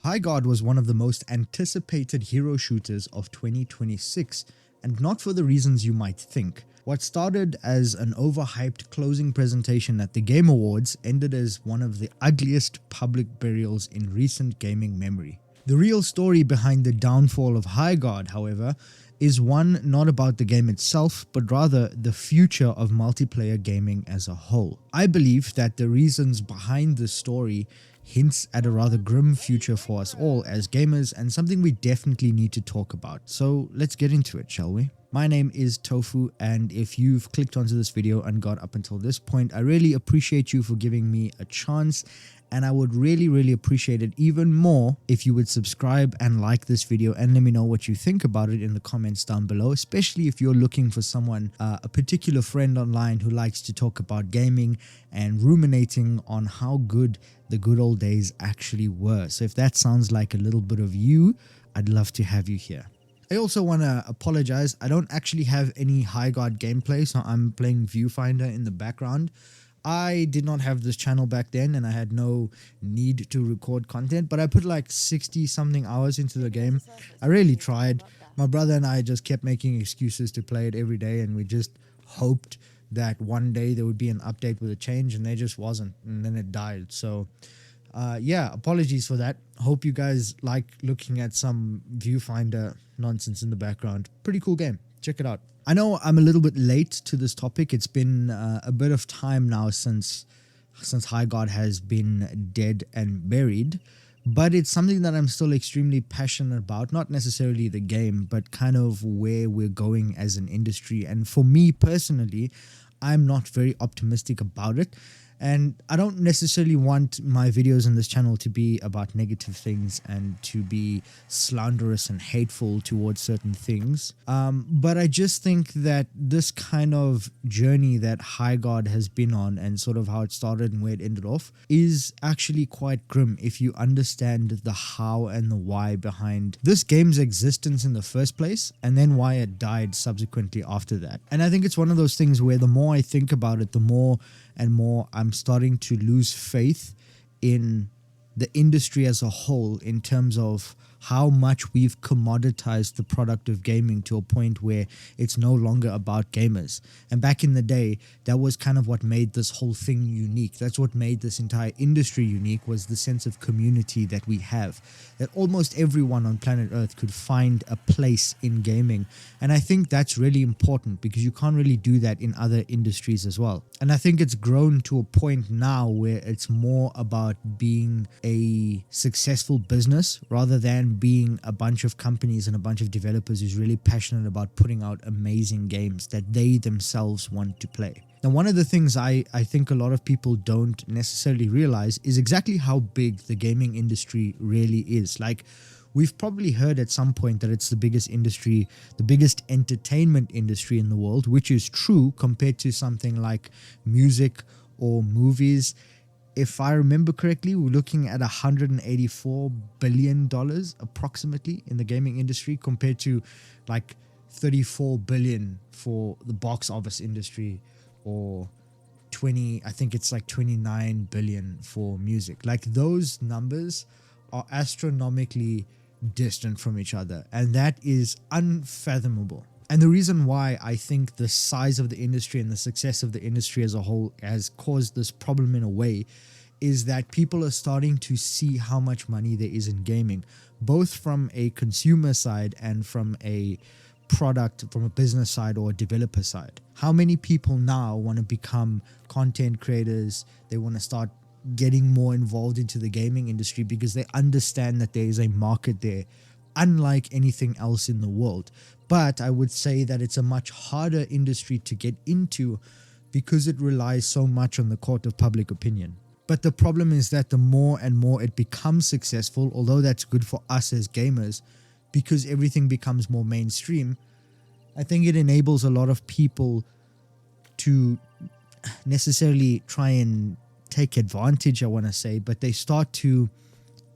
Highguard was one of the most anticipated hero shooters of 2026, and not for the reasons you might think. What started as an overhyped closing presentation at the Game Awards ended as one of the ugliest public burials in recent gaming memory. The real story behind the downfall of Highguard, however, is one not about the game itself, but rather the future of multiplayer gaming as a whole. I believe that the reasons behind this story hints at a rather grim future for us all as gamers, and something we definitely need to talk about. So let's get into it, shall we? My name is Tofu, and if you've clicked onto this video and got up until this point, I really appreciate you for giving me a chance, and I would really appreciate it even more if you would subscribe and like this video and let me know what you think about it in the comments down below, especially if you're looking for someone, a particular friend online who likes to talk about gaming and ruminating on how good the good old days actually were. So if that sounds like a little bit of you, I'd love to have you here. I also want to apologize. I don't actually have any Highguard gameplay, so I'm playing Viewfinder in the background. I did not have this channel back then and I had no need to record content, but I put like 60 something hours into the game. I really tried. My brother and I just kept making excuses to play it every day, and we just hoped that one day there would be an update with a change, and there just wasn't, and then it died. So yeah, apologies for that. Hope you guys like looking at some Viewfinder nonsense in the background. Pretty cool game. Check it out. I know I'm a little bit late to this topic. It's been a bit of time now since Highguard has been dead and buried, but it's something that I'm still extremely passionate about. Not necessarily the game, but kind of where we're going as an industry. And for me personally, I'm not very optimistic about it. And I don't necessarily want my videos on this channel to be about negative things and to be slanderous and hateful towards certain things. But I just think that this kind of journey that Highguard has been on, and sort of how it started and where it ended off, is actually quite grim if you understand the how and the why behind this game's existence in the first place, and then why it died subsequently after that. And I think it's one of those things where the more I think about it, the more and more I'm starting to lose faith in the industry as a whole, in terms of how much we've commoditized the product of gaming to a point where it's no longer about gamers. And back in the day, that was kind of what made this whole thing unique. That's what made this entire industry unique, was the sense of community that we have, that almost everyone on planet Earth could find a place in gaming. And I think that's really important, because you can't really do that in other industries as well. And I think it's grown to a point now where it's more about being a successful business rather than being a bunch of companies and a bunch of developers who's really passionate about putting out amazing games that they themselves want to play. Now, one of the things I think a lot of people don't necessarily realize is exactly how big the gaming industry really is. Like, we've probably heard at some point that it's the biggest industry, the biggest entertainment industry in the world, which is true compared to something like music or movies. If I remember correctly, we're looking at $184 billion approximately in the gaming industry, compared to like 34 billion for the box office industry, or I think it's like 29 billion for music. Like, those numbers are astronomically distant from each other, and that is unfathomable. And the reason why I think the size of the industry and the success of the industry as a whole has caused this problem in a way is that people are starting to see how much money there is in gaming, both from a consumer side and from a product, from a business side or a developer side. How many people now want to become content creators? They want to start getting more involved into the gaming industry because they understand that there is a market there, unlike anything else in the world. But I would say that it's a much harder industry to get into because it relies so much on the court of public opinion. But the problem is that the more and more it becomes successful, although that's good for us as gamers, because everything becomes more mainstream, I think it enables a lot of people to necessarily try and take advantage, I want to say, but they start to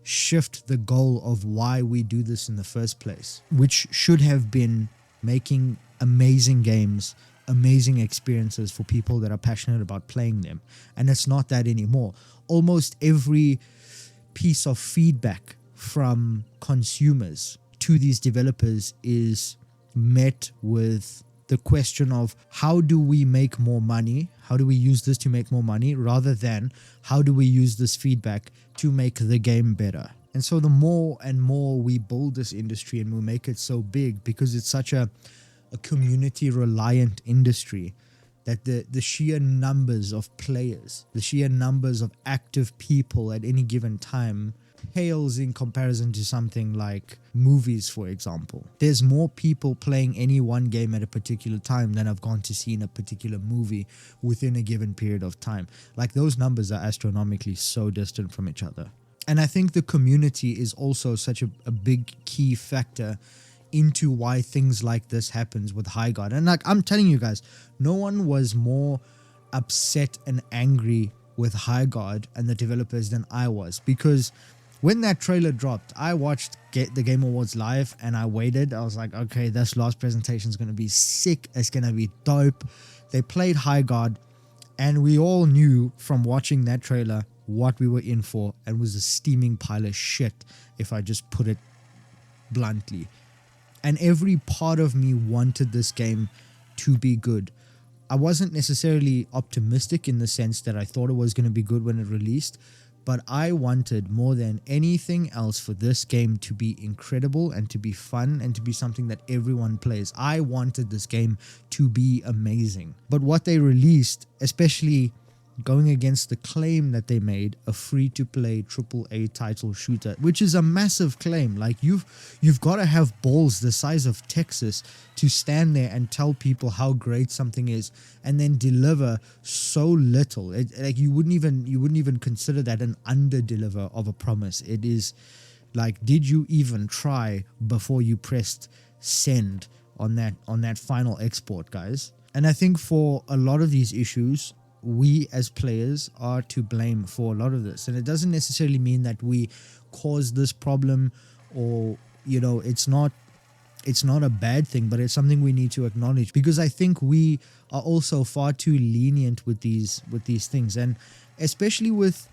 shift the goal of why we do this in the first place, which should have been making amazing games, amazing experiences for people that are passionate about playing them. And it's not that anymore. Almost every piece of feedback from consumers to these developers is met with the question of how do we make more money? How do we use this to make more money, rather than how do we use this feedback to make the game better? And so the more and more we build this industry and we make it so big, because it's such a community reliant industry, that the sheer numbers of players, the sheer numbers of active people at any given time pales in comparison to something like movies, for example. There's more people playing any one game at a particular time than I've gone to see in a particular movie within a given period of time. Like, those numbers are astronomically so distant from each other. And I think the community is also such a big key factor into why things like this happens with Highguard. And like, I'm telling you guys, no one was more upset and angry with Highguard and the developers than I was, because when that trailer dropped, I watched the Game Awards live and I waited. I was like, okay, this last presentation is going to be sick. It's going to be dope. They played Highguard, and we all knew from watching that trailer what we were in for, and was a steaming pile of shit, if I just put it bluntly. And every part of me wanted this game to be good. I wasn't necessarily optimistic in the sense that I thought it was going to be good when it released, but I wanted more than anything else for this game to be incredible and to be fun and to be something that everyone plays. I wanted this game to be amazing. But what they released, especially going against the claim that they made, a free-to-play AAA title shooter, which is a massive claim. Like, you've got to have balls the size of Texas to stand there and tell people how great something is, and then deliver so little. Like, you wouldn't even consider that an under-deliver of a promise. It is like, did you even try before you pressed send on that final export, guys? And I think for a lot of these issues, we as players are to blame for a lot of this. And it doesn't necessarily mean that we caused this problem, or, you know, it's not a bad thing, but it's something we need to acknowledge, because I think we are also far too lenient with these things, and especially with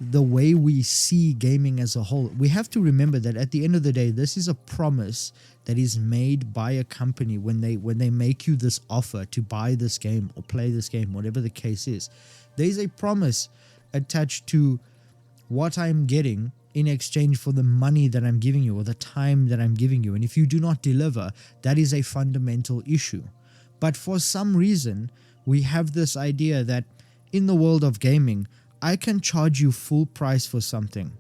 the way we see gaming as a whole. We have to remember that at the end of the day, this is a promise that is made by a company when they make you this offer to buy this game or play this game, whatever the case is. There's a promise attached to what I'm getting in exchange for the money that I'm giving you, or the time that I'm giving you. And if you do not deliver, that is a fundamental issue. But for some reason, we have this idea that in the world of gaming, I can charge you full price for something.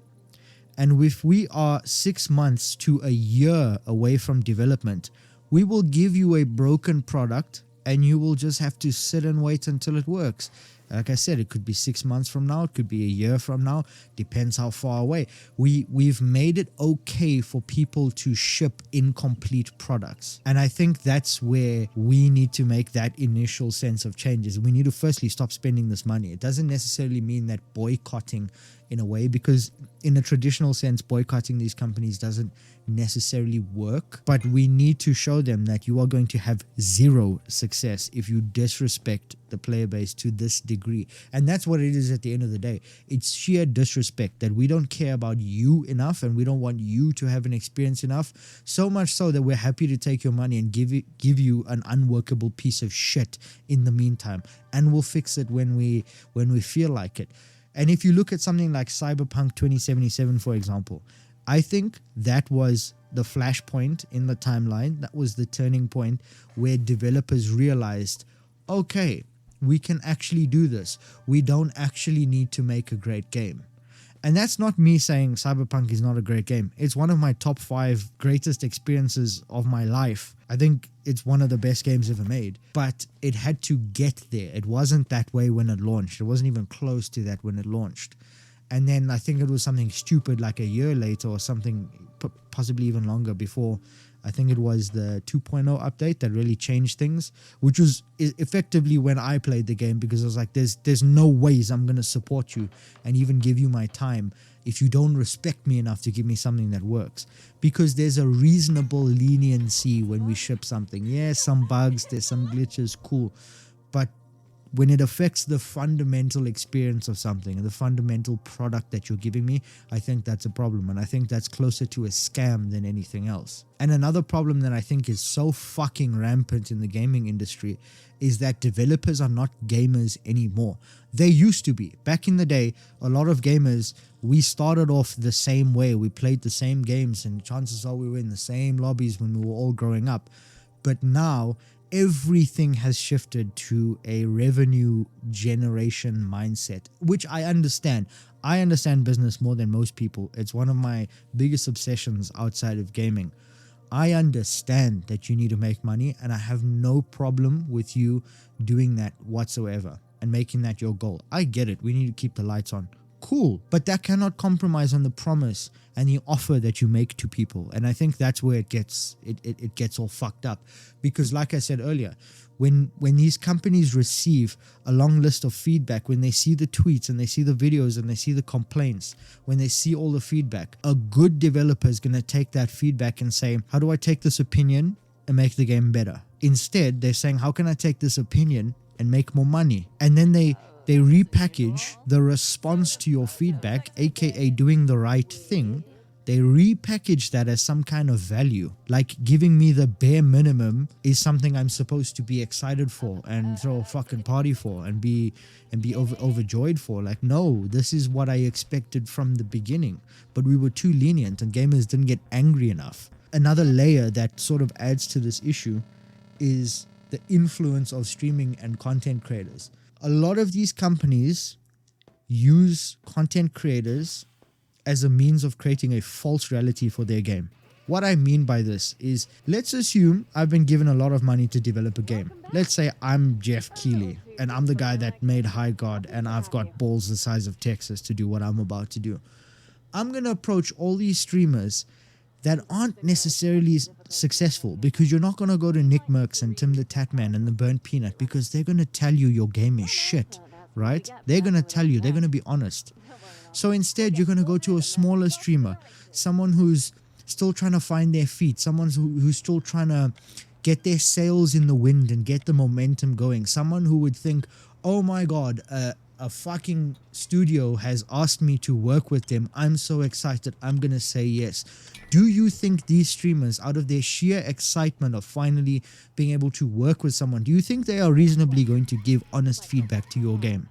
And if we are 6 months to a year away from development, we will give you a broken product and you will just have to sit and wait until it works. Like I said, it could be 6 months from now, it could be a year from now, depends how far away. We've made it okay for people to ship incomplete products. And I think that's where we need to make that initial sense of changes. We need to firstly stop spending this money. It doesn't necessarily mean that boycotting in a way, because in a traditional sense, boycotting these companies doesn't necessarily work, but we need to show them that you are going to have zero success if you disrespect the player base to this degree. And that's what it is at the end of the day. It's sheer disrespect, that we don't care about you enough and we don't want you to have an experience enough, so much so that we're happy to take your money and give you an unworkable piece of shit in the meantime, and we'll fix it when we feel like it. And if you look at something like Cyberpunk 2077, for example, I think that was the flashpoint in the timeline. That was the turning point where developers realized, okay, we can actually do this. We don't actually need to make a great game. And that's not me saying Cyberpunk is not a great game. It's one of my top 5 greatest experiences of my life. I think it's one of the best games ever made. But it had to get there. It wasn't that way when it launched. It wasn't even close to that when it launched. And then I think it was something stupid like a year later or something, possibly even longer, before I think it was the 2.0 update that really changed things, which was effectively when I played the game, because I was like, there's no ways I'm going to support you and even give you my time if you don't respect me enough to give me something that works. Because there's a reasonable leniency when we ship something. Yeah, some bugs, there's some glitches, cool. But when it affects the fundamental experience of something, the fundamental product that you're giving me, I think that's a problem. And I think that's closer to a scam than anything else. And another problem that I think is so fucking rampant in the gaming industry is that developers are not gamers anymore. They used to be. Back in the day, a lot of gamers, we started off the same way. We played the same games, and chances are we were in the same lobbies when we were all growing up. But now, everything has shifted to a revenue generation mindset, which I understand. I understand business more than most people. It's one of my biggest obsessions outside of gaming. I understand that you need to make money, and I have no problem with you doing that whatsoever and making that your goal. I get it. We need to keep the lights on. Cool. But that cannot compromise on the promise and the offer that you make to people. And I think that's where it gets all fucked up. Because like I said earlier, when these companies receive a long list of feedback, when they see the tweets and they see the videos and they see the complaints, when they see all the feedback, a good developer is going to take that feedback and say, how do I take this opinion and make the game better? Instead, they're saying, how can I take this opinion and make more money? And then they repackage the response to your feedback, aka doing the right thing. They repackage that as some kind of value, like giving me the bare minimum is something I'm supposed to be excited for and throw a fucking party for and be overjoyed for. Like, no, this is what I expected from the beginning, but we were too lenient and gamers didn't get angry enough. Another layer that sort of adds to this issue is the influence of streaming and content creators. A lot of these companies use content creators as a means of creating a false reality for their game. What I mean by this is, let's assume I've been given a lot of money to develop a game. Let's say I'm Jeff Keighley and I'm the guy that made Highguard and I've got balls the size of Texas to do what I'm about to do. I'm going to approach all these streamers that aren't necessarily successful, because you're not going to go to Nick Merckx and Tim the Tatman and the Burnt Peanut, because they're going to tell you your game is shit, right? They're going to tell you, they're going to be honest. So instead, you're going to go to a smaller streamer, someone who's still trying to find their feet, someone who's still trying to get their sails in the wind and get the momentum going, someone who would think, oh my God, a fucking studio has asked me to work with them. I'm so excited. I'm going to say yes. Do you think these streamers, out of their sheer excitement of finally being able to work with someone, do you think they are reasonably going to give honest feedback to your game?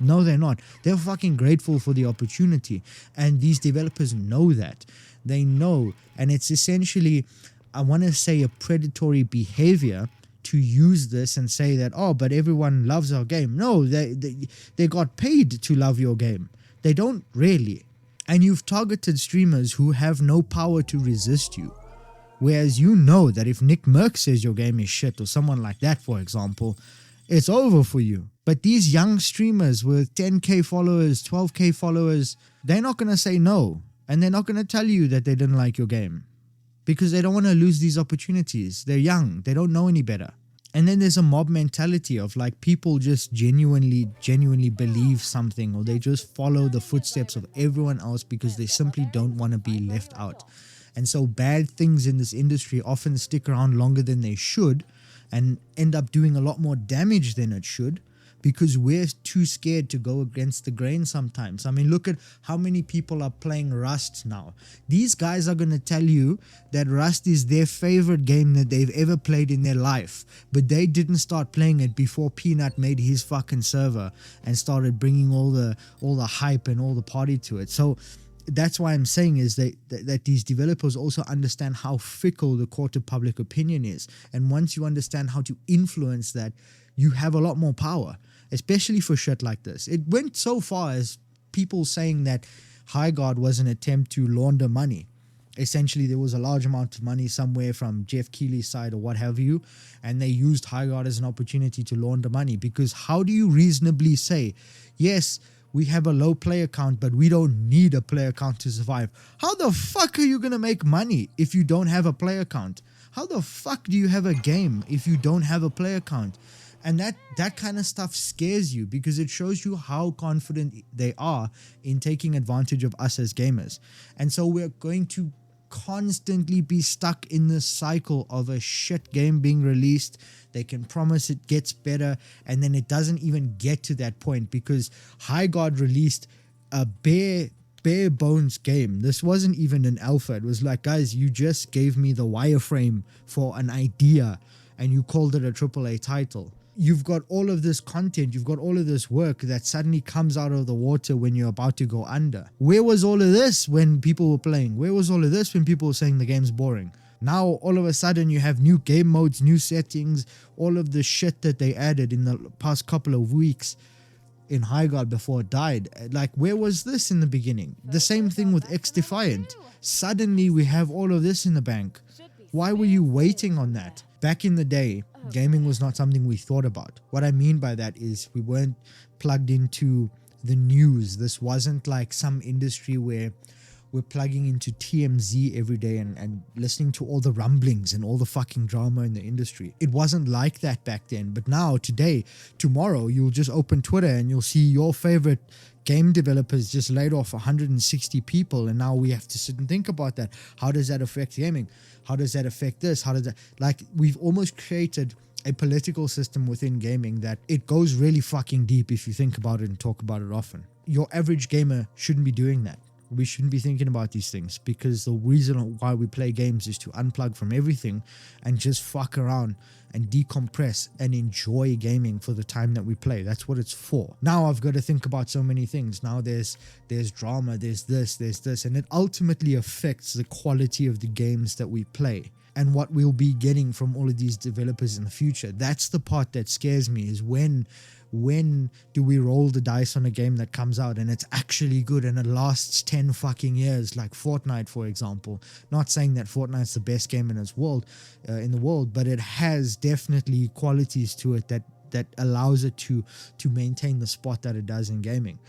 No, they're not. They're fucking grateful for the opportunity. And these developers know that. They know. And it's essentially, I want to say, a predatory behavior to use this and say that, oh, but everyone loves our game. No, they got paid to love your game. They don't really. And you've targeted streamers who have no power to resist you. Whereas you know that if Nick Merckx says your game is shit, or someone like that, for example, it's over for you. But these young streamers with 10k followers, 12k followers, they're not going to say no. And they're not going to tell you that they didn't like your game, because they don't want to lose these opportunities. They're young. They don't know any better. And then there's a mob mentality of like people just genuinely believe something, or they just follow the footsteps of everyone else because they simply don't want to be left out. And so bad things in this industry often stick around longer than they should and end up doing a lot more damage than it should, because we're too scared to go against the grain sometimes. I mean, look at how many people are playing Rust now. These guys are going to tell you that Rust is their favorite game that they've ever played in their life, but they didn't start playing it before Peanut made his fucking server and started bringing all the hype and all the party to it. So that's why I'm saying is that these developers also understand how fickle the court of public opinion is. And once you understand how to influence that, you have a lot more power, especially for shit like this. It went so far as people saying that Highguard was an attempt to launder money. Essentially, there was a large amount of money somewhere from Jeff Keighley's side or what have you, and they used Highguard as an opportunity to launder money. Because how do you reasonably say, yes, we have a low player count, but we don't need a player count to survive? How the fuck are you going to make money if you don't have a player count? How the fuck do you have a game if you don't have a player count? And that kind of stuff scares you, because it shows you how confident they are in taking advantage of us as gamers. And so we're going to constantly be stuck in this cycle of a shit game being released. They can promise it gets better, and then it doesn't even get to that point, because Highguard released a bare bones game. This wasn't even an alpha. It was like, guys, you just gave me the wireframe for an idea and you called it a AAA title. You've got all of this content, you've got all of this work that suddenly comes out of the water when you're about to go under. Where was all of this when people were playing? Where was all of this when people were saying the game's boring? Now all of a sudden you have new game modes, new settings, all of the shit that they added in the past couple of weeks in Highguard before it died. Like, where was this in the beginning? The same thing with X Defiant. Suddenly we have all of this in the bank. Why were you waiting on that? Back in the day, gaming was not something we thought about. What I mean by that is we weren't plugged into the news. This wasn't like some industry where we're plugging into TMZ every day and listening to all the rumblings and all the fucking drama in the industry. It wasn't like that back then. But now, today, tomorrow, you'll just open Twitter and you'll see your favorite game developers just laid off 160 people, and now we have to sit and think about that. How does that affect gaming? How does that affect this? How does that, like, we've almost created a political system within gaming that it goes really fucking deep if you think about it and talk about it often. Your average gamer shouldn't be doing that. We shouldn't be thinking about these things, because the reason why we play games is to unplug from everything and just fuck around and decompress and enjoy gaming for the time that we play. That's what it's for. Now I've got to think about so many things. Now there's drama, there's this, and it ultimately affects the quality of the games that we play and what we'll be getting from all of these developers in the future. That's the part that scares me, is when do we roll the dice on a game that comes out and it's actually good and it lasts 10 fucking years, like Fortnite, for example. Not saying that Fortnite's the best game in the world, but it has definitely qualities to it that allows it to maintain the spot that it does in gaming.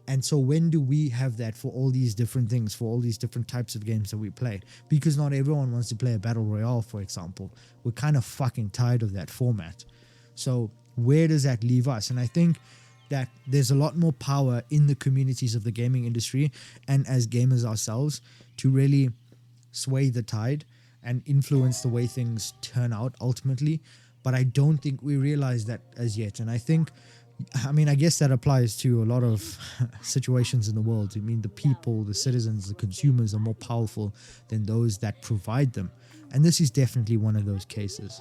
And so when do we have that for all these different things, for all these different types of games that we play? Because not everyone wants to play a battle royale, for example. We're kind of fucking tired of that format. So where does that leave us? And I think that there's a lot more power in the communities of the gaming industry and as gamers ourselves to really sway the tide and influence the way things turn out ultimately. But I don't think we realize that as yet. And I guess that applies to a lot of situations in the world. I mean, the people, the citizens, the consumers are more powerful than those that provide them. And this is definitely one of those cases.